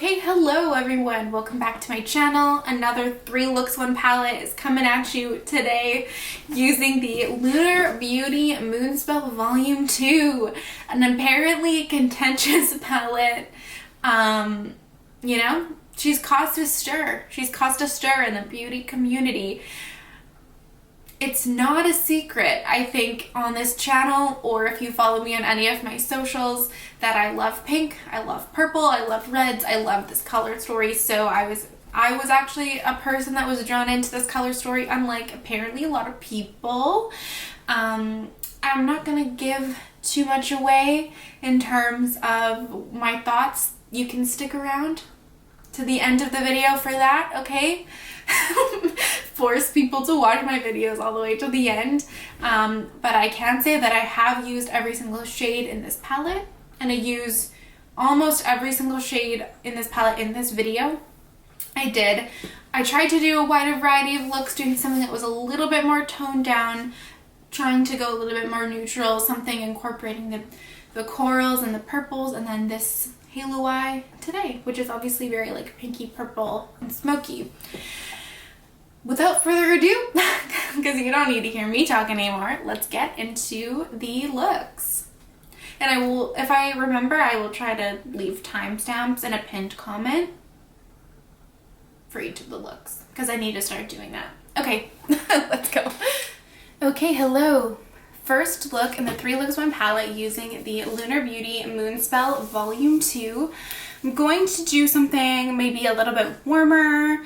Okay, hello everyone. Welcome back to my channel. Another 3 looks 1 palette is coming at you today using the Lunar Beauty Moonspell Volume 2. An apparently contentious palette. You know, she's caused a stir. She's caused a stir in the beauty community. It's not a secret, I think, on this channel, or if you follow me on any of my socials, that I love pink, I love purple, I love reds, I love this color story. So I was actually a person that was drawn into this color story, unlike apparently a lot of people. I'm not gonna give too much away in terms of my thoughts. You can stick around to the end of the video for that, okay? Force people to watch my videos all the way to the end, but I can say that I have used every single shade in this palette, and I use almost every single shade in this palette in this video. I tried to do a wider variety of looks, doing something that was a little bit more toned down, trying to go a little bit more neutral, something incorporating the corals and the purples, and then this halo eye today, which is obviously very like pinky purple and smoky. Without further ado, because you don't need to hear me talk anymore, let's get into the looks. And I will, if I remember, I will try to leave timestamps and a pinned comment for each of the looks, because I need to start doing that. Okay, let's go. Okay, hello. First look in the 3 looks 1 palette using the Lunar Beauty Moonspell Volume 2. I'm going to do something maybe a little bit warmer,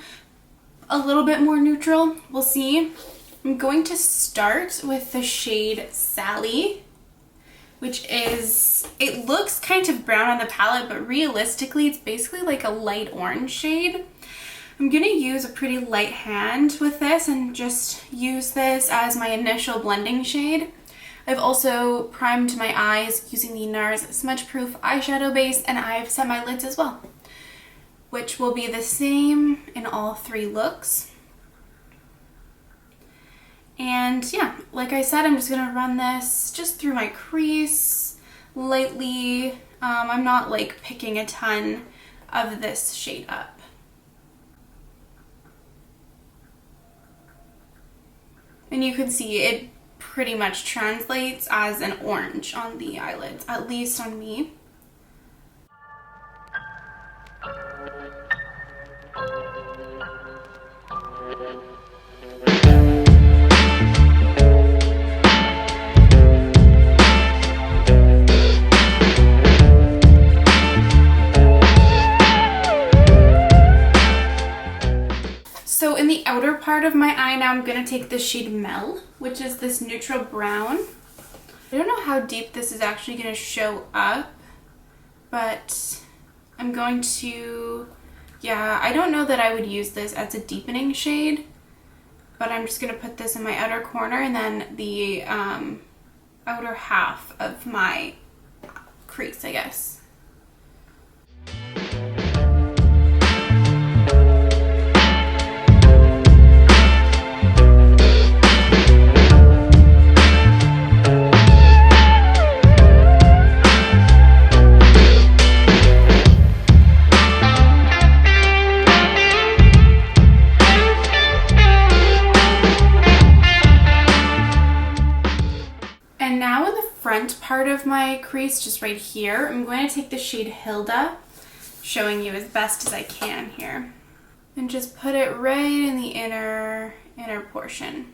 a little bit more neutral, we'll see. I'm going to start with the shade Sally, which is, it looks kind of brown on the palette, but realistically it's basically like a light orange shade. I'm gonna use a pretty light hand with this and just use this as my initial blending shade. I've also primed my eyes using the NARS Smudge Proof eyeshadow base, and I've set my lids as well, which will be the same in all 3 looks. And yeah, like I said, I'm just gonna run this just through my crease lightly. I'm not like picking a ton of this shade up. And you can see it pretty much translates as an orange on the eyelids, at least on me. So in the outer part of my eye now, I'm going to take the shade Mel, which is this neutral brown. I don't know how deep this is actually going to show up, but I'm going to, yeah, I don't know that I would use this as a deepening shade, but I'm just going to put this in my outer corner and then the outer half of my crease, I guess. Part of my crease, just right here, I'm going to take the shade Hilda, showing you as best as I can here, and just put it right in the inner portion.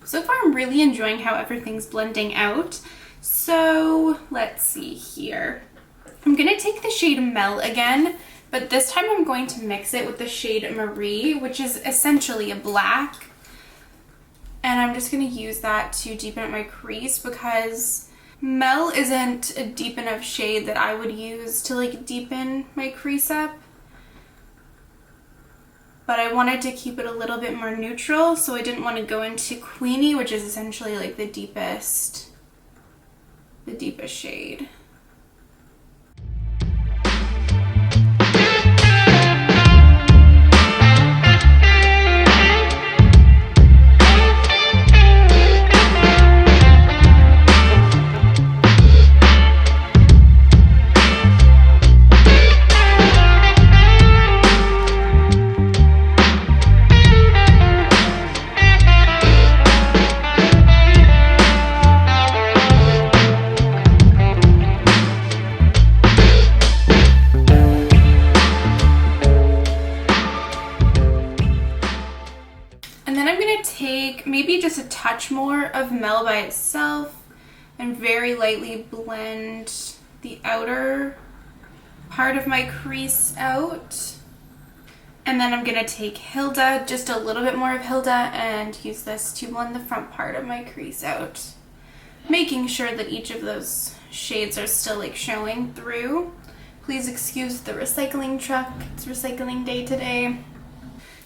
So far I'm really enjoying how everything's blending out. So let's see here. I'm going to take the shade Mel again, but this time I'm going to mix it with the shade Marie, which is essentially a black. And I'm just going to use that to deepen up my crease, because Mel isn't a deep enough shade that I would use to like deepen my crease up. But I wanted to keep it a little bit more neutral, so I didn't want to go into Queenie, which is essentially like the deepest shade. take maybe just a touch more of Mel by itself and very lightly blend the outer part of my crease out. And then I'm gonna take Hilda, just a little bit more of Hilda, and use this to blend the front part of my crease out, making sure that each of those shades are still like showing through. Please excuse the recycling truck, it's recycling day today.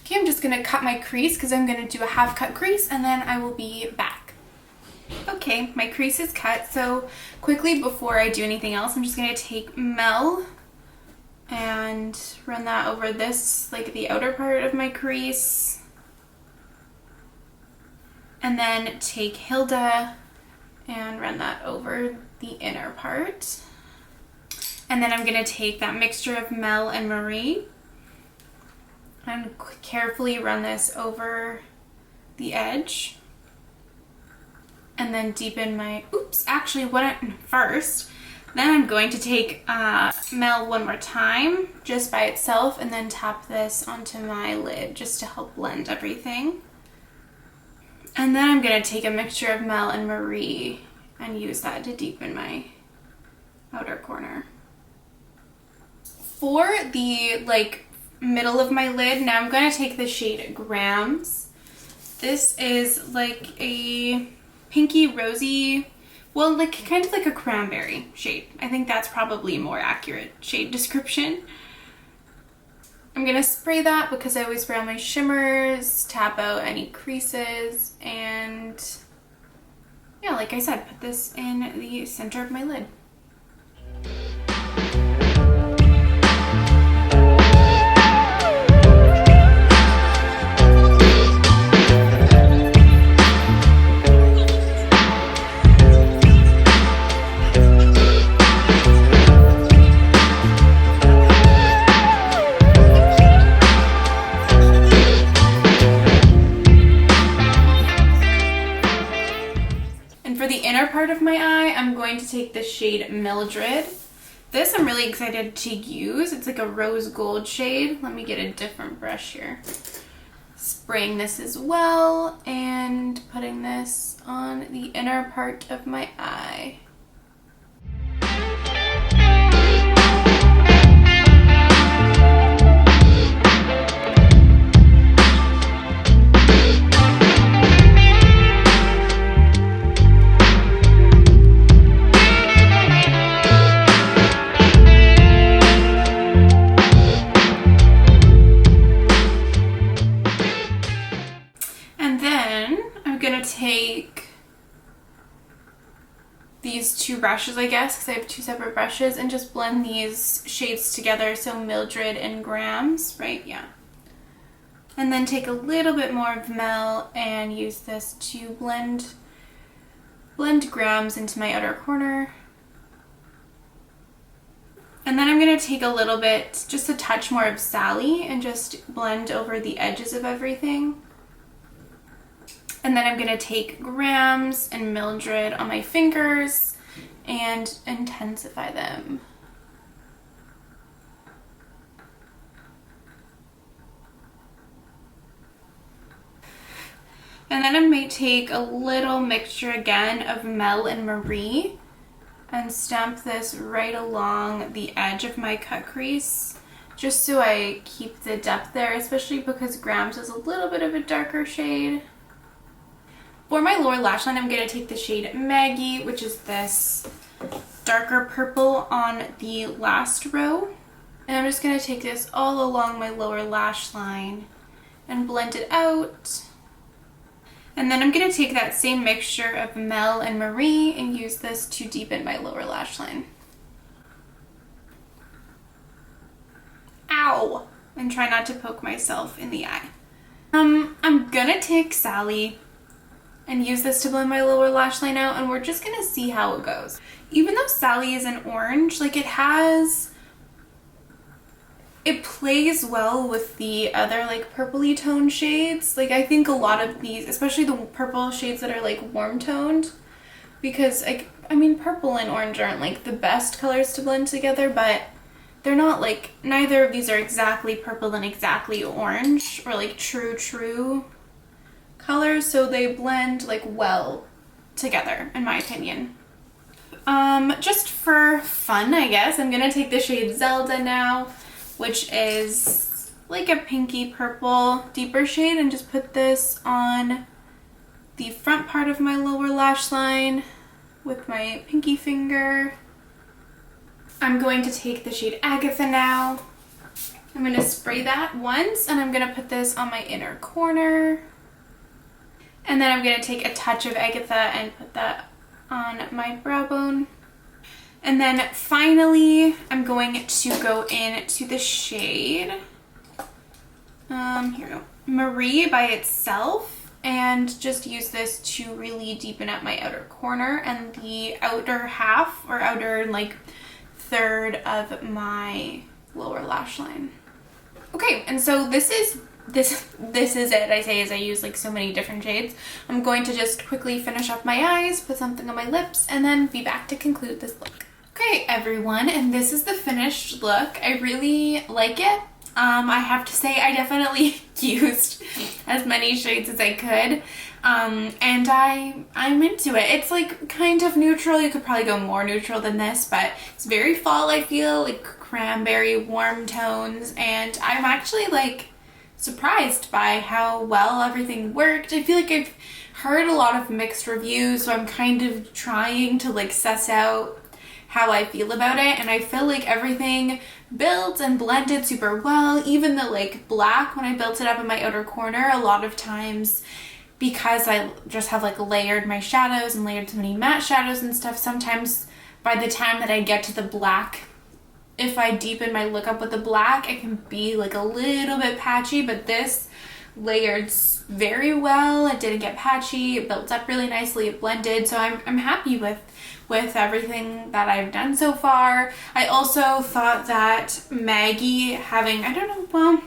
Okay, I'm just gonna cut my crease because I'm gonna do a half cut crease and then I will be back. Okay, my crease is cut, so quickly before I do anything else, I'm just gonna take Mel and run that over this, like the outer part of my crease. And then take Hilda and run that over the inner part. And then I'm gonna take that mixture of Mel and Marie and carefully run this over the edge. And then deepen my, first, then I'm going to take Mel one more time just by itself and then tap this onto my lid just to help blend everything. And then I'm going to take a mixture of Mel and Marie and use that to deepen my outer corner. For the middle of my lid, now I'm going to take the shade Grams. This is like a pinky rosy, well, kind of like a cranberry shade. I think that's probably a more accurate shade description. I'm gonna spray that because I always spray all my shimmers, tap out any creases, and yeah, like I said, put this in the center of my lid. Part of my eye, I'm going to take the shade Mildred. This I'm really excited to use. It's like a rose gold shade. Let me get a different brush here. Spraying this as well and putting this on the inner part of my eye. Take these two brushes, I guess, because I have two separate brushes, and just blend these shades together, so Mildred and Grams, right? Yeah. And then take a little bit more of Mel and use this to blend Grams into my outer corner. And then I'm going to take a little bit, just a touch more of Sally, and just blend over the edges of everything. And then I'm going to take Grams and Mildred on my fingers and intensify them. And then I might take a little mixture again of Mel and Marie and stamp this right along the edge of my cut crease, just so I keep the depth there, especially because Grams is a little bit of a darker shade. For my lower lash line, I'm going to take the shade Maggie, which is this darker purple on the last row. And I'm just going to take this all along my lower lash line and blend it out. And then I'm going to take that same mixture of Mel and Marie and use this to deepen my lower lash line. Ow! And try not to poke myself in the eye. I'm going to take Sally and use this to blend my lower lash line out, and we're just gonna see how it goes. Even though Sally is an orange, it plays well with the other purpley toned shades. I think a lot of these, especially the purple shades that are warm toned, because I mean purple and orange aren't the best colors to blend together, but they're not neither of these are exactly purple and exactly orange, or true colors, so they blend like well together, in my opinion. Just for fun, I guess, I'm gonna take the shade Zelda now, which is like a pinky purple deeper shade, and just put this on the front part of my lower lash line with my pinky finger. I'm going to take the shade Agatha now. I'm going to spray that once, and I'm going to put this on my inner corner. And then I'm going to take a touch of Agatha and put that on my brow bone. And then finally, I'm going to go into the shade, here we go, Marie by itself, and just use this to really deepen up my outer corner and the outer half, or outer like third of my lower lash line. Okay, and so this is it, I say, as I use like so many different shades. I'm going to just quickly finish up my eyes, put something on my lips, and then be back to conclude this look. Okay, everyone, and this is the finished look. I really like it. I have to say I definitely used as many shades as I could, and I'm into it. It's like kind of neutral. You could probably go more neutral than this, but it's very fall, I feel, like cranberry warm tones, and I'm actually like surprised by how well everything worked. I feel like I've heard a lot of mixed reviews, so I'm kind of trying to like suss out how I feel about it, and I feel like everything built and blended super well. Even the like black, when I built it up in my outer corner, a lot of times, because I just have like layered my shadows and layered so many matte shadows and stuff, sometimes by the time that I get to the black, if I deepen my look up with the black, it can be like a little bit patchy, but this layered very well. It didn't get patchy, it built up really nicely, it blended, so I'm happy with everything that I've done so far. I also thought that Maggie having, I don't know, well,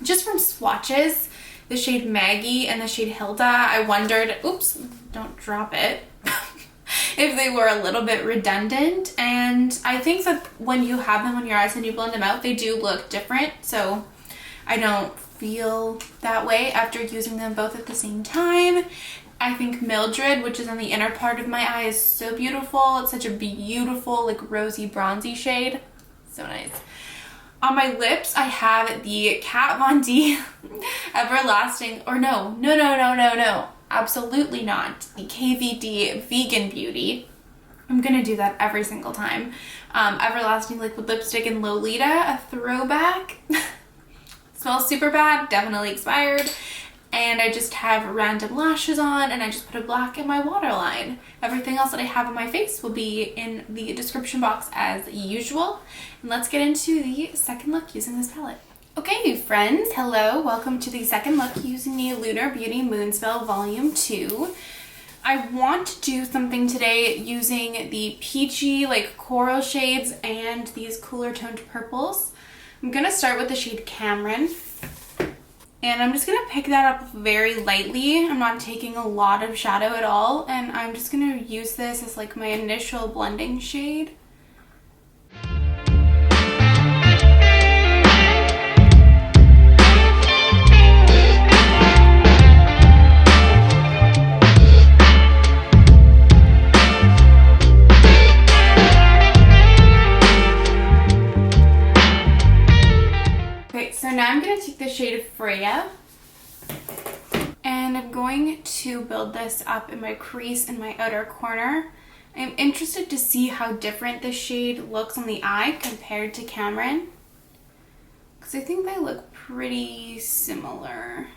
just from swatches, the shade Maggie and the shade Hilda, I wondered, oops, don't drop it, if they were a little bit redundant, and I think that when you have them on your eyes and you blend them out, they do look different, so I don't feel that way after using them both at the same time. I think Mildred, which is on the inner part of my eye, is so beautiful. It's such a beautiful, like rosy, bronzy shade. So nice. On my lips, I have the Kat Von D Everlasting, or no. Absolutely not. The KVD Vegan Beauty. I'm gonna do that every single time. Everlasting Liquid Lipstick in Lolita, a throwback. Smells super bad, definitely expired. And I just have random lashes on, and I just put a black in my waterline. Everything else that I have on my face will be in the description box as usual. And let's get into the second look using this palette. Okay, friends, hello. Welcome to the second look using the Lunar Beauty Moonspell Volume 2. I want to do something today using the peachy, like coral shades and these cooler toned purples. I'm going to start with the shade Cameron. And I'm just going to pick that up very lightly. I'm not taking a lot of shadow at all. And I'm just going to use this as like my initial blending shade. Now I'm going to take the shade Freya, and I'm going to build this up in my crease in my outer corner. I'm interested to see how different this shade looks on the eye compared to Cameron, because I think they look pretty similar.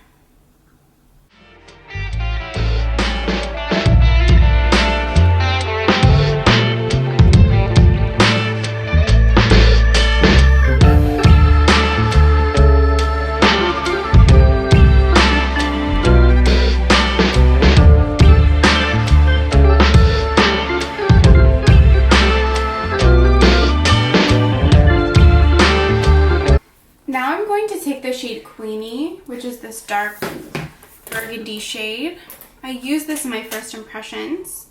The shade Queenie, which is this dark burgundy shade. I used this in my first impressions,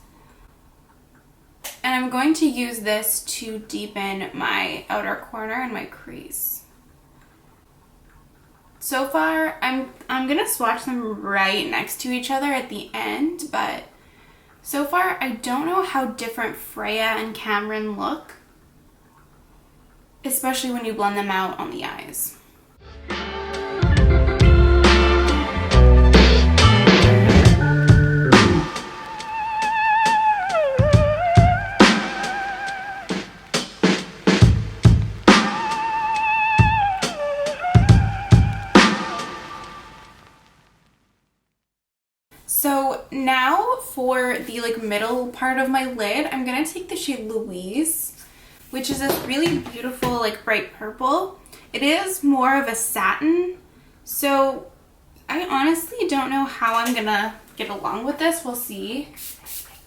and I'm going to use this to deepen my outer corner and my crease. So far, I'm gonna swatch them right next to each other at the end, but so far I don't know how different Freya and Cameron look, especially when you blend them out on the eyes. So now for the like middle part of my lid, I'm gonna take the shade Louise, which is this really beautiful like bright purple. It is more of a satin, so I honestly don't know how I'm gonna get along with this. We'll see.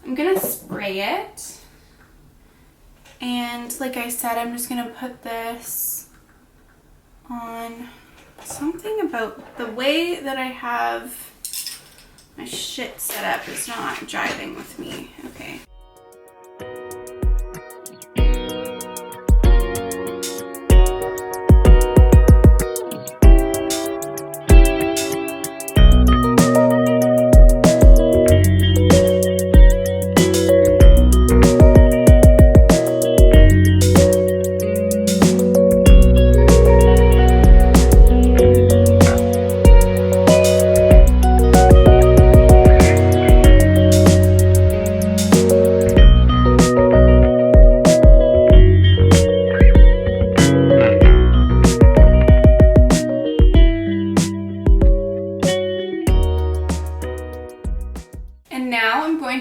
I'm gonna spray it, and like I said, I'm just gonna put this on. Something about the way that I have my shit set up is not jiving with me. Okay.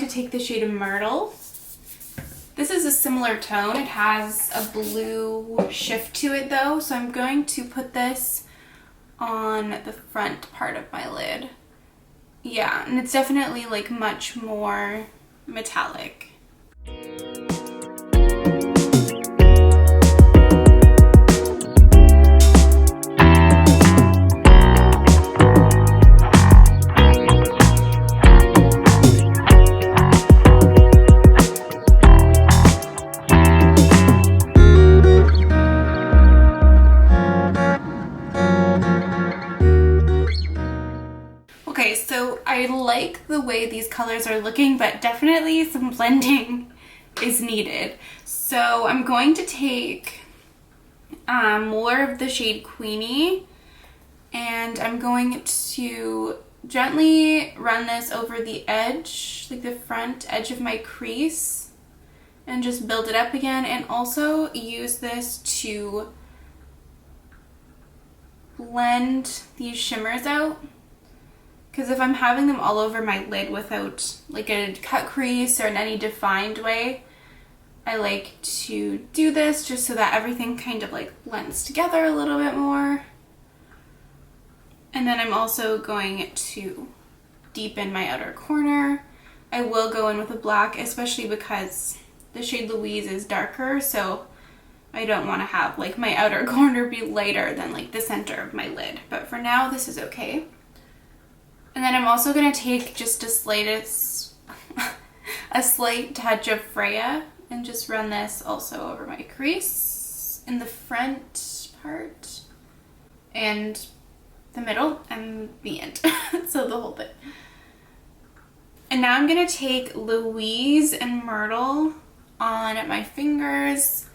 Take the shade Myrtle. This is a similar tone. It has a blue shift to it though, so I'm going to put this on the front part of my lid. Yeah, and it's definitely like much more metallic. I like the way these colors are looking, but definitely some blending is needed. So I'm going to take more of the shade Queenie, and I'm going to gently run this over the edge, like the front edge of my crease, and just build it up again, and also use this to blend these shimmers out. Because if I'm having them all over my lid without like a cut crease or in any defined way, I like to do this just so that everything kind of like blends together a little bit more. And then I'm also going to deepen my outer corner. I will go in with a black, especially because the shade Louise is darker, so I don't want to have like my outer corner be lighter than like the center of my lid. But for now, this is okay. And then I'm also going to take just a slight touch of Freya and just run this also over my crease in the front part and the middle and the end. So the whole thing. And now I'm going to take Louise and Myrtle on my fingers,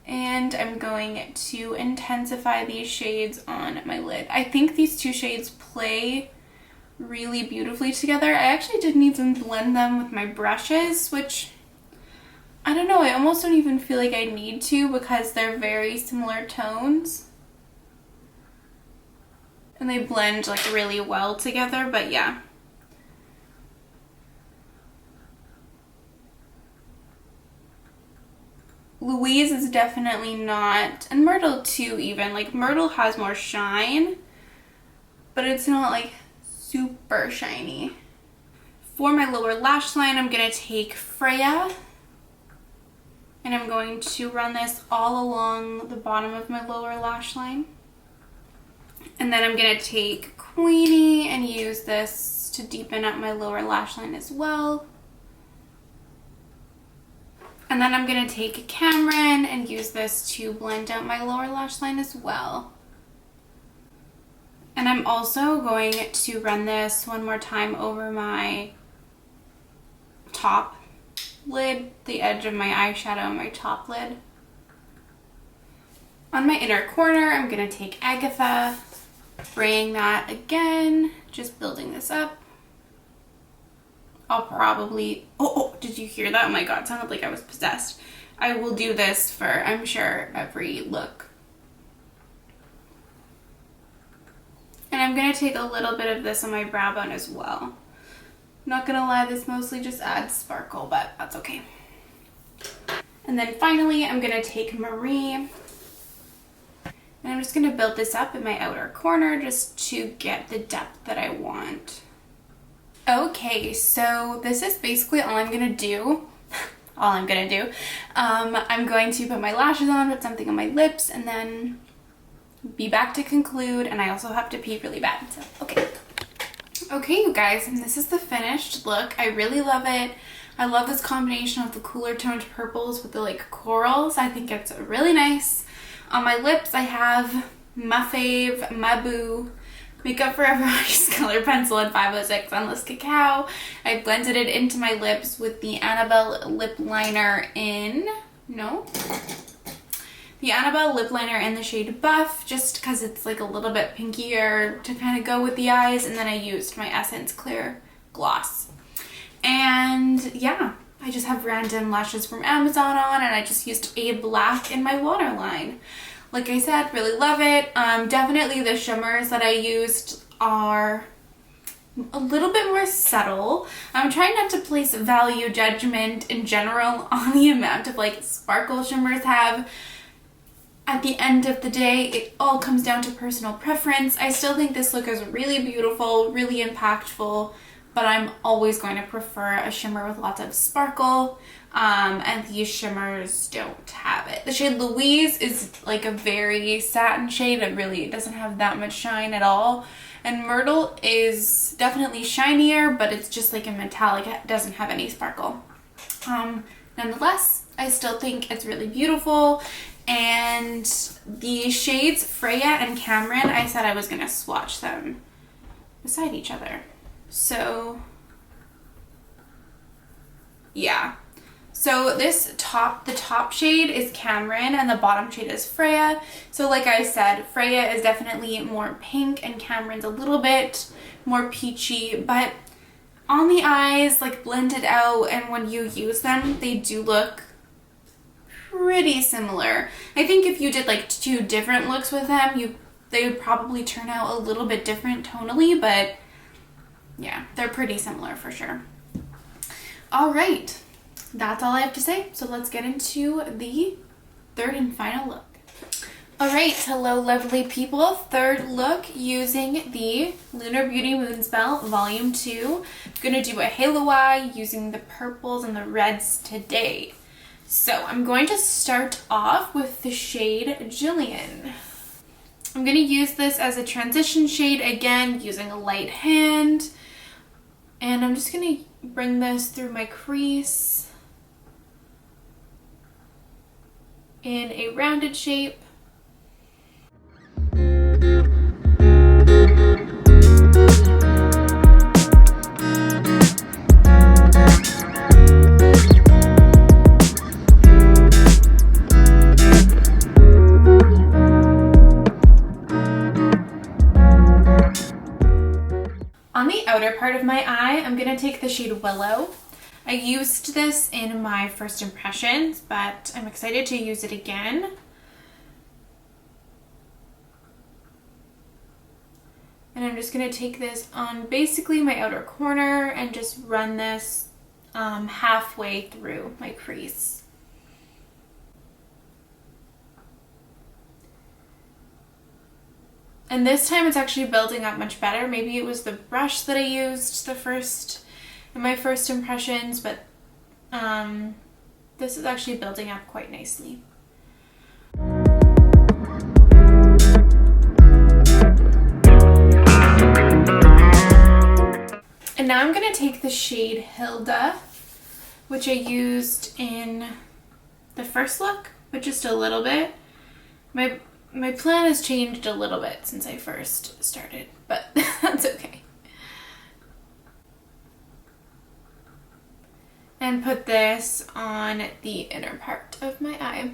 and I'm going to intensify these shades on my lid. I think these two shades play really beautifully together. I actually didn't even blend them with my brushes, which I don't know, I almost don't even feel like I need to because they're very similar tones and they blend like really well together. But yeah, Louise is definitely not, and Myrtle too even, like Myrtle has more shine, but it's not like super shiny. For my lower lash line, I'm going to take Freya, and I'm going to run this all along the bottom of my lower lash line. And then I'm going to take Queenie and use this to deepen up my lower lash line as well. And then I'm going to take Cameron and use this to blend out my lower lash line as well. And I'm also going to run this one more time over my top lid, the edge of my eyeshadow, my top lid. On my inner corner, I'm going to take Agatha, spraying that again, just building this up. I'll probably, oh, did you hear that? Oh my god, it sounded like I was possessed. I will do this for, I'm sure, every look. And I'm going to take a little bit of this on my brow bone as well. Not gonna lie, this mostly just adds sparkle, but that's okay. And then finally, I'm gonna take Marie, and I'm just gonna build this up in my outer corner just to get the depth that I want. Okay, so this is basically all I'm gonna do. I'm going to put my lashes on, put something on my lips, and then be back to conclude, and I also have to pee really bad, so okay. Okay, you guys, and this is the finished look. I really love it. I love this combination of the cooler toned purples with the like corals. I think it's really nice. On my lips, I have my fave, my boo, Makeup Forever Ice Color Pencil in 506 Endless Cacao. I blended it into my lips with the Annabelle lip liner in, the Annabelle lip liner in the shade Buff, just because it's like a little bit pinkier to kind of go with the eyes, and then I used my Essence Clear Gloss. And yeah, I just have random lashes from Amazon on, and I just used a black in my waterline. Like I said, really love it. Definitely the shimmers that I used are a little bit more subtle. I'm trying not to place value judgment in general on the amount of like sparkle shimmers have. At the end of the day, it all comes down to personal preference. I still think this look is really beautiful, really impactful, but I'm always going to prefer a shimmer with lots of sparkle, and these shimmers don't have it. The shade Louise is like a very satin shade. It really doesn't have that much shine at all. And Myrtle is definitely shinier, but it's just like a metallic. It doesn't have any sparkle. Nonetheless, I still think it's really beautiful. And the shades Freya and Cameron, I said I was going to swatch them beside each other. So, yeah. So the top shade is Cameron and the bottom shade is Freya. So like I said, Freya is definitely more pink and Cameron's a little bit more peachy, but on the eyes, like blended out, and when you use them, they do look pretty similar. I think if you did like two different looks with them, they would probably turn out a little bit different tonally, but yeah, they're pretty similar for sure. All right, that's all I have to say. So let's get into the third and final look. All right, hello lovely people. Third look using the Lunar Beauty Moonspell Volume 2. I'm gonna do a halo eye using the purples and the reds today. So I'm going to start off with the shade Jillian. I'm going to use this as a transition shade, again, using a light hand. And I'm just going to bring this through my crease in a rounded shape. On the outer part of my eye, I'm going to take the shade Willow. I used this in my first impressions, but I'm excited to use it again. And I'm just going to take this on basically my outer corner and just run this halfway through my crease. And this time it's actually building up much better. Maybe it was the brush that I used in my first impressions, but this is actually building up quite nicely. And now I'm going to take the shade Hilda, which I used in the first look, but just a little bit. My plan has changed a little bit since I first started, but that's okay. And put this on the inner part of my eye.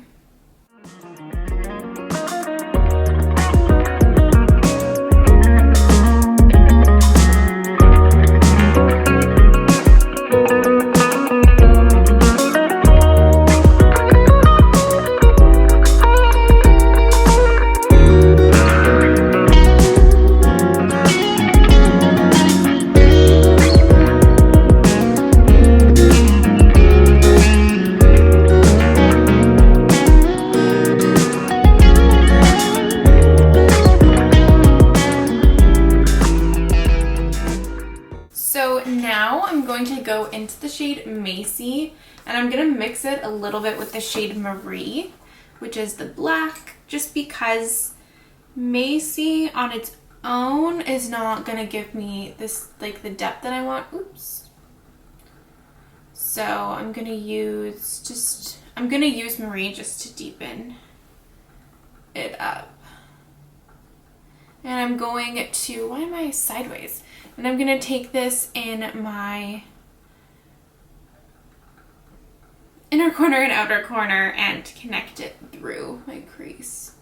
Go into the shade Macy, and I'm gonna mix it a little bit with the shade Marie, which is the black, just because Macy on its own is not gonna give me this, like, the depth that I want. Oops. So I'm gonna use Marie just to deepen it up. And I'm going to, why am I sideways? And I'm gonna take this in my inner corner and outer corner and connect it through my crease.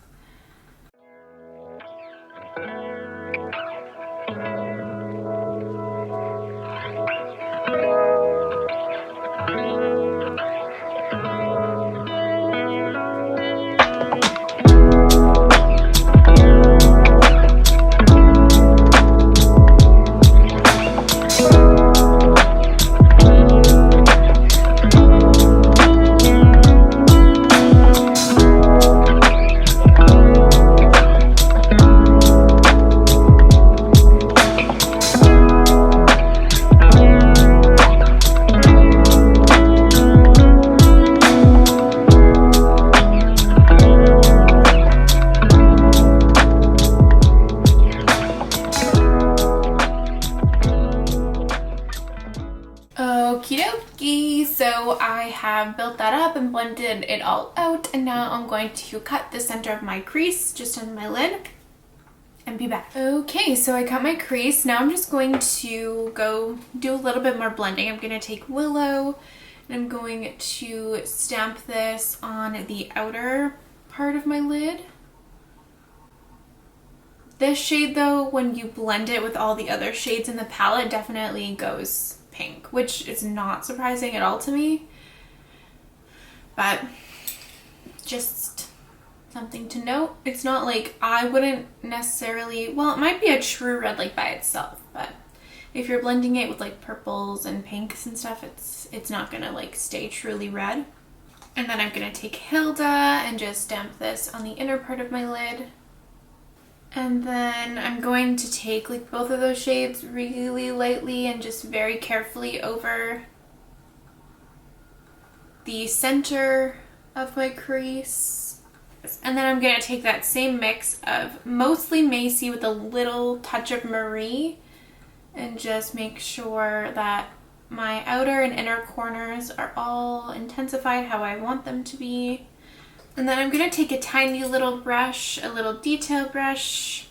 So I have built that up and blended it all out, and now I'm going to cut the center of my crease just on my lid and be back. Okay, so I cut my crease. Now I'm just going to go do a little bit more blending. I'm going to take Willow and I'm going to stamp this on the outer part of my lid. This shade though, when you blend it with all the other shades in the palette, definitely goes pink, which is not surprising at all to me, but just something to note. It's not like, I wouldn't necessarily, well, it might be a true red like by itself, but if you're blending it with like purples and pinks and stuff, it's not gonna like stay truly red. And then I'm gonna take Hilda and just stamp this on the inner part of my lid. And then I'm going to take like both of those shades really lightly and just very carefully over the center of my crease. And then I'm going to take that same mix of mostly Macy with a little touch of Marie and just make sure that my outer and inner corners are all intensified how I want them to be. And then I'm going to take a tiny little brush, a little detail brush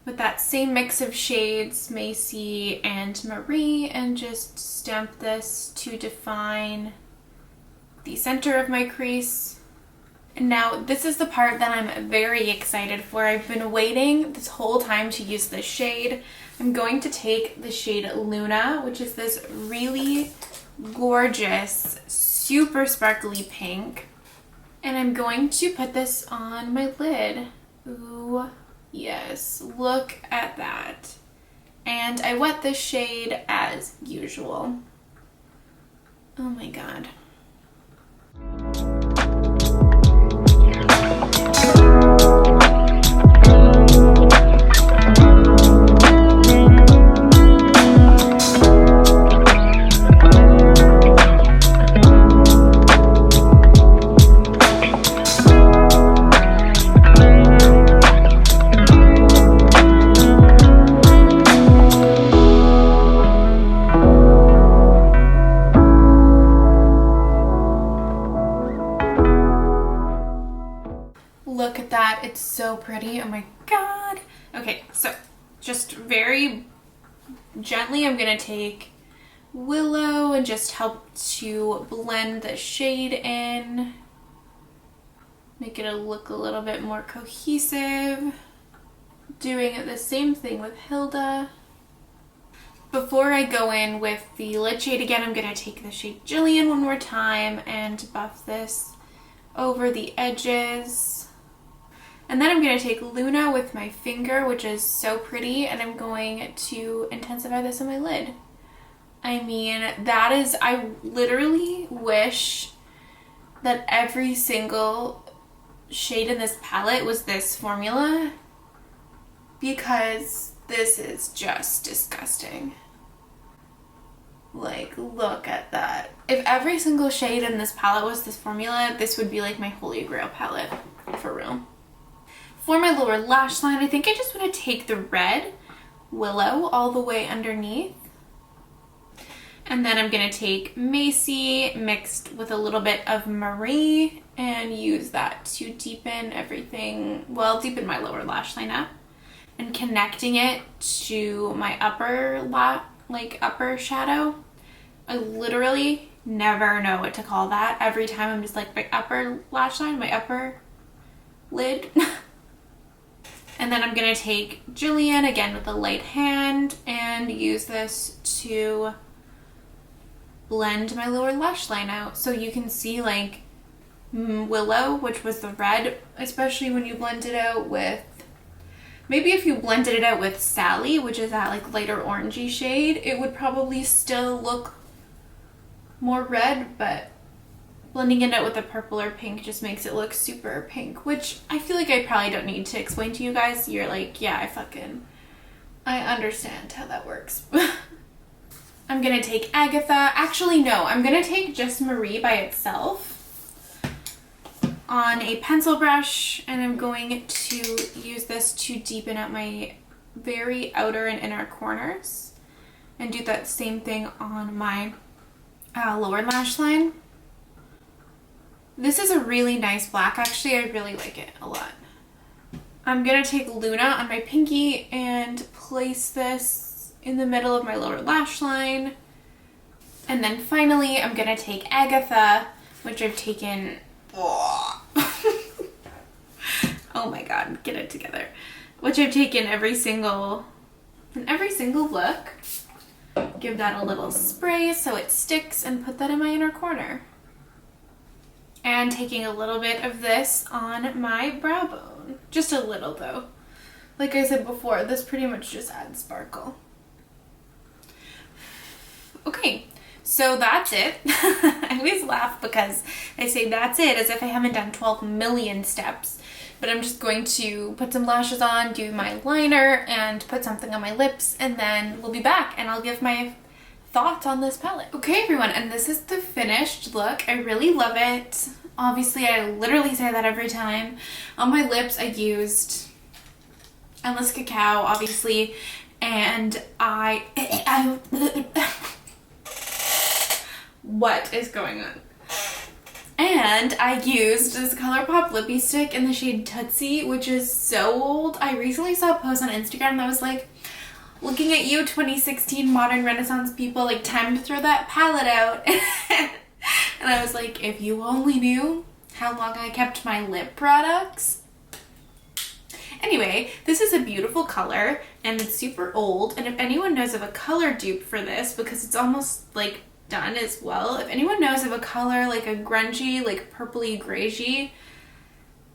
with that same mix of shades, Macy and Marie, and just stamp this to define the center of my crease. And now this is the part that I'm very excited for. I've been waiting this whole time to use this shade. I'm going to take the shade Luna, which is this really gorgeous, super sparkly pink. And I'm going to put this on my lid. Ooh, yes, look at that. And I wet this shade as usual. Oh my god. pretty. Oh my god. Okay, so just very gently I'm gonna take Willow and just help to blend the shade in. Make it look a little bit more cohesive. Doing the same thing with Hilda. Before I go in with the lid shade again, I'm going to take the shade Jillian one more time and buff this over the edges. And then I'm going to take Luna with my finger, which is so pretty, and I'm going to intensify this on my lid. I mean, that is, I literally wish that every single shade in this palette was this formula, because this is just disgusting. Like, look at that. If every single shade in this palette was this formula, this would be like my holy grail palette, for real. For my lower lash line, I think I just want to take the red Willow all the way underneath. And then I'm going to take Macy mixed with a little bit of Marie and use that to deepen everything, well, deepen my lower lash line up. And connecting it to my upper shadow. I literally never know what to call that. Every time I'm just like, my upper lash line, my upper lid. And then I'm gonna take Jillian again with a light hand and use this to blend my lower lash line out. So you can see like Willow, which was the red, especially when you blend it out with, maybe if you blended it out with Sally, which is that like lighter orangey shade, it would probably still look more red, but blending it out with a purple or pink just makes it look super pink, which I feel like I probably don't need to explain to you guys. You're like, yeah, I understand how that works. I'm gonna take Agatha. Actually, no, I'm gonna take just Marie by itself on a pencil brush, and I'm going to use this to deepen up my very outer and inner corners and do that same thing on my lower lash line. This is a really nice black, actually. I really like it a lot. I'm gonna take Luna on my pinky and place this in the middle of my lower lash line. And then finally, I'm gonna take Agatha, which I've taken, oh my god, get it together. Which I've taken in every single look. Give that a little spray so it sticks and put that in my inner corner. And taking a little bit of this on my brow bone. Just a little though. Like I said before, this pretty much just adds sparkle. Okay, so that's it. I always laugh because I say that's it as if I haven't done 12 million steps. But I'm just going to put some lashes on, do my liner, and put something on my lips, and then we'll be back and I'll give my thoughts on this palette. Okay everyone, and this is the finished look. I really love it. Obviously, I literally say that every time. On my lips, I used Endless Cacao, obviously, and what is going on? And I used this ColourPop lippy stick in the shade Tootsie, which is so old. I recently saw a post on Instagram that was like, looking at you 2016 modern renaissance people, like time to throw that palette out. And I was like, if you only knew how long I kept my lip products. Anyway, this is a beautiful color and it's super old. And if anyone knows of a color dupe for this, because it's almost like done as well, if anyone knows of a color like a grungy, like purpley greigey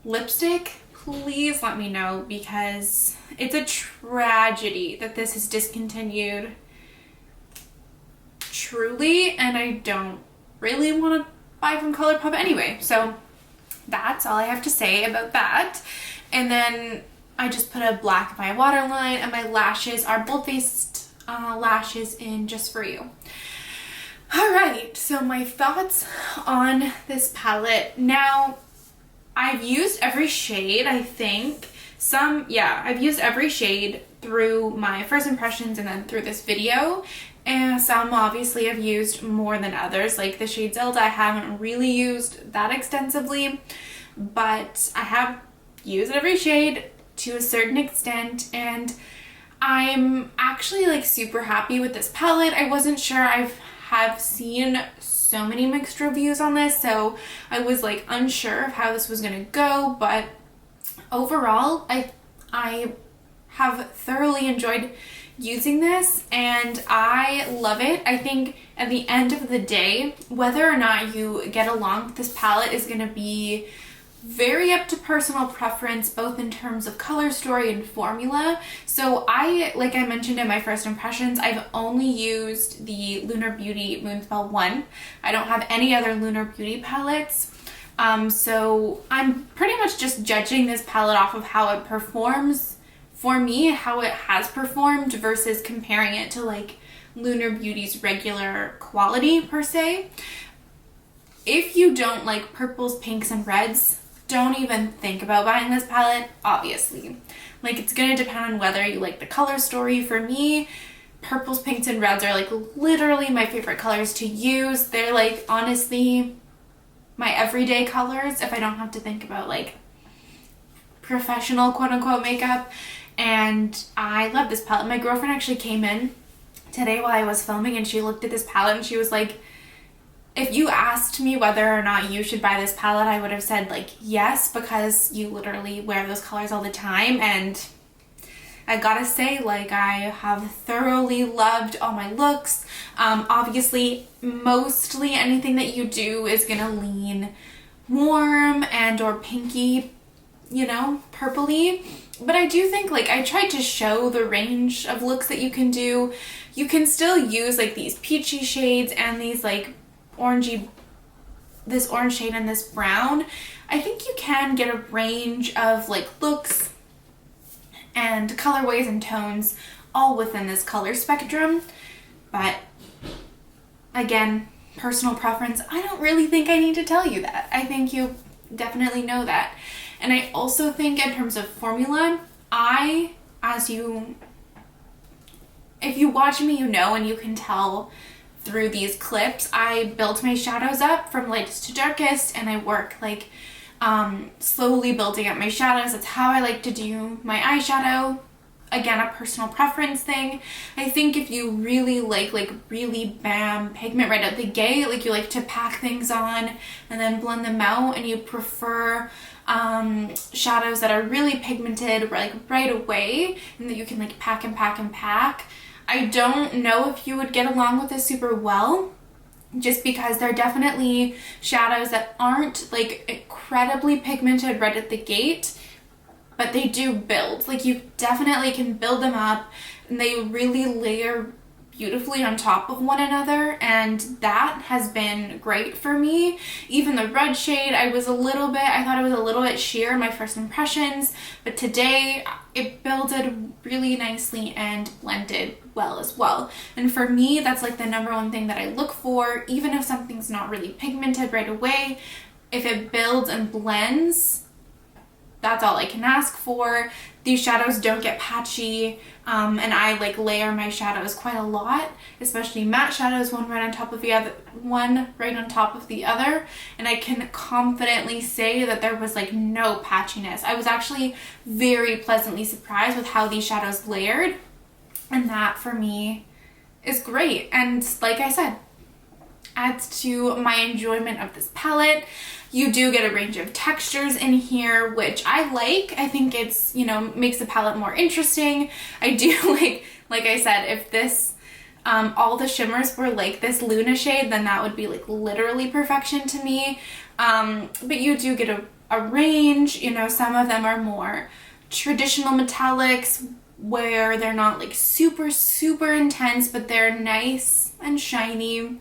lipstick, please let me know, because it's a tragedy that this is discontinued, truly, and I don't really want to buy from ColourPop anyway. So that's all I have to say about that. And then I just put a black in my waterline, and my lashes are bold-faced lashes in Just For You. Alright, so my thoughts on this palette. Now, I've used every shade, I think. I've used every shade through my first impressions and then through this video. And some obviously I've used more than others. Like the shade Zelda I haven't really used that extensively. But I have used every shade. to a certain extent, and I'm actually like super happy with this palette. I wasn't sure. Have seen so many mixed reviews on this, so I was like unsure of how this was gonna go, but overall I have thoroughly enjoyed using this and I love it. I think at the end of the day, whether or not you get along with this palette is gonna be very up to personal preference, both in terms of color story and formula. So like I mentioned in my first impressions, I've only used the Lunar Beauty Moonspell 1. I don't have any other Lunar Beauty palettes. So I'm pretty much just judging this palette off of how it performs for me, how it has performed versus comparing it to like Lunar Beauty's regular quality per se. If you don't like purples, pinks, and reds, don't even think about buying this palette, obviously. Like, it's gonna depend on whether you like the color story. For me, purples, pinks, and reds are like literally my favorite colors to use. They're like honestly my everyday colors if I don't have to think about like professional quote-unquote makeup. And I love this palette. My girlfriend actually came in today while I was filming and she looked at this palette and she was like, if you asked me whether or not you should buy this palette, I would have said like yes, because you literally wear those colors all the time. And I gotta say, like, I have thoroughly loved all my looks. Obviously, mostly anything that you do is gonna lean warm and or pinky, you know, purpley. But I do think, like, I tried to show the range of looks that you can do. You can still use like these peachy shades and these like orangey, this orange shade and this brown. I think you can get a range of like looks and colorways and tones all within this color spectrum. But again, personal preference. I don't really think I need to tell you that. I think you definitely know that. And I also think in terms of formula, if you watch me, you know, and you can tell through these clips, I built my shadows up from lightest to darkest, and I work like slowly building up my shadows. That's how I like to do my eyeshadow. Again, a personal preference thing. I think if you really like really bam pigment right out the gate, like you like to pack things on and then blend them out, and you prefer shadows that are really pigmented like right away and that you can like pack and pack and pack, I don't know if you would get along with this super well, just because there are definitely shadows that aren't like incredibly pigmented right at the gate, but they do build. Like, you definitely can build them up and they really layer beautifully on top of one another, and that has been great for me. Even the red shade, I thought it was a little bit sheer in my first impressions, but today it builded really nicely and blended well as well. And for me, that's like the number one thing that I look for. Even if something's not really pigmented right away, if it builds and blends, that's all I can ask for. These shadows don't get patchy, and I like layer my shadows quite a lot, especially matte shadows, one right on top of the other, and I can confidently say that there was like no patchiness. I was actually very pleasantly surprised with how these shadows layered, and that for me is great. And like I said, adds to my enjoyment of this palette. You do get a range of textures in here, which I like. I think it's, you know, makes the palette more interesting. I do like I said, if this, all the shimmers were like this Luna shade, then that would be like literally perfection to me. But you do get a range, you know, some of them are more traditional metallics where they're not like super, super intense, but they're nice and shiny.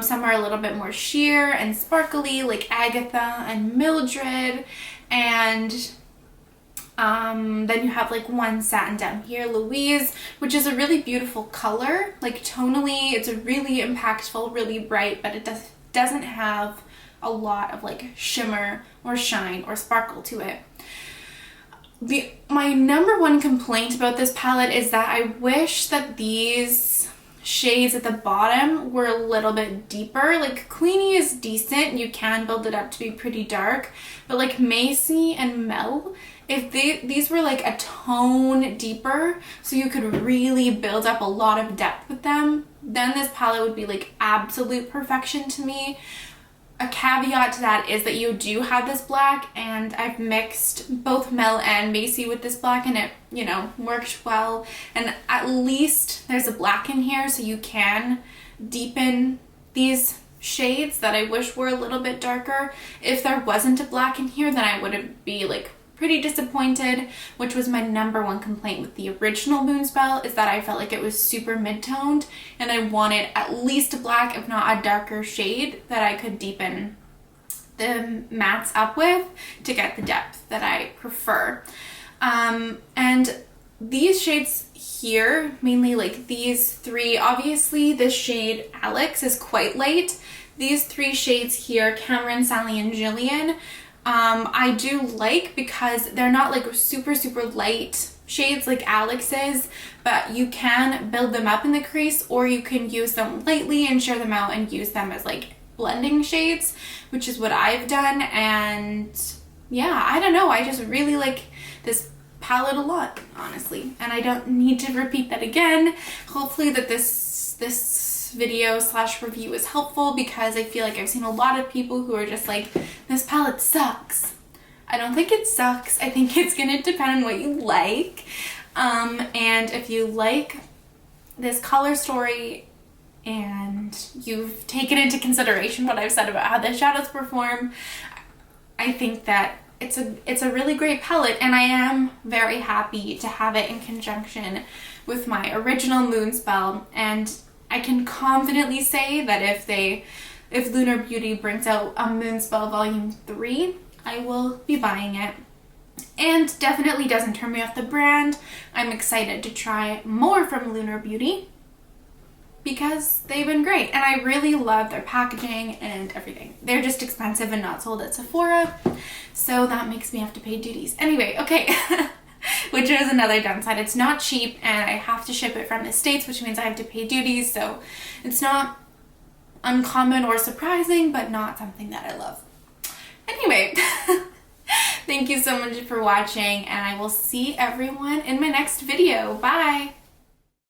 Some are a little bit more sheer and sparkly, like Agatha and Mildred, and then you have like one satin down here, Louise, which is a really beautiful color. Like tonally, it's a really impactful, really bright, but it doesn't have a lot of like shimmer or shine or sparkle to it. My number one complaint about this palette is that I wish that these shades at the bottom were a little bit deeper. Like Queenie is decent, you can build it up to be pretty dark, but like Macy and Mel if these were like a tone deeper, so you could really build up a lot of depth with them, then this palette would be like absolute perfection to me. A caveat to that is that you do have this black, and I've mixed both Mel and Macy with this black, and it, you know, worked well. And at least there's a black in here, so you can deepen these shades that I wish were a little bit darker. If there wasn't a black in here, then I would be like pretty disappointed, which was my #1 complaint with the original Moonspell, is that I felt like it was super mid-toned, and I wanted at least a black, if not a darker shade that I could deepen the mattes up with to get the depth that I prefer. And these shades here, mainly like these three, obviously the shade Alex is quite light. These three shades here, Cameron, Sally, and Jillian, I do like, because they're not like super light shades like Alex is, but you can build them up in the crease, or you can use them lightly and share them out and use them as like blending shades, which is what I've done. And yeah, I don't know, I just really like this palette a lot, honestly, and I don't need to repeat that again. Hopefully that this video / review is helpful, because I feel like I've seen a lot of people who are just like, this palette sucks. I don't think it sucks. I think it's gonna depend on what you like. And if you like this color story and you've taken into consideration what I've said about how the shadows perform, I think that it's a really great palette, and I am very happy to have it in conjunction with my original Moonspell. And I can confidently say that if Lunar Beauty brings out a Moonspell Volume 3, I will be buying it. And definitely doesn't turn me off the brand. I'm excited to try more from Lunar Beauty, because they've been great, and I really love their packaging and everything. They're just expensive and not sold at Sephora, so that makes me have to pay duties. Anyway, okay. Which is another downside. It's not cheap, and I have to ship it from the States, which means I have to pay duties, so it's not uncommon or surprising, but not something that I love. Anyway, thank you so much for watching, and I will see everyone in my next video. Bye!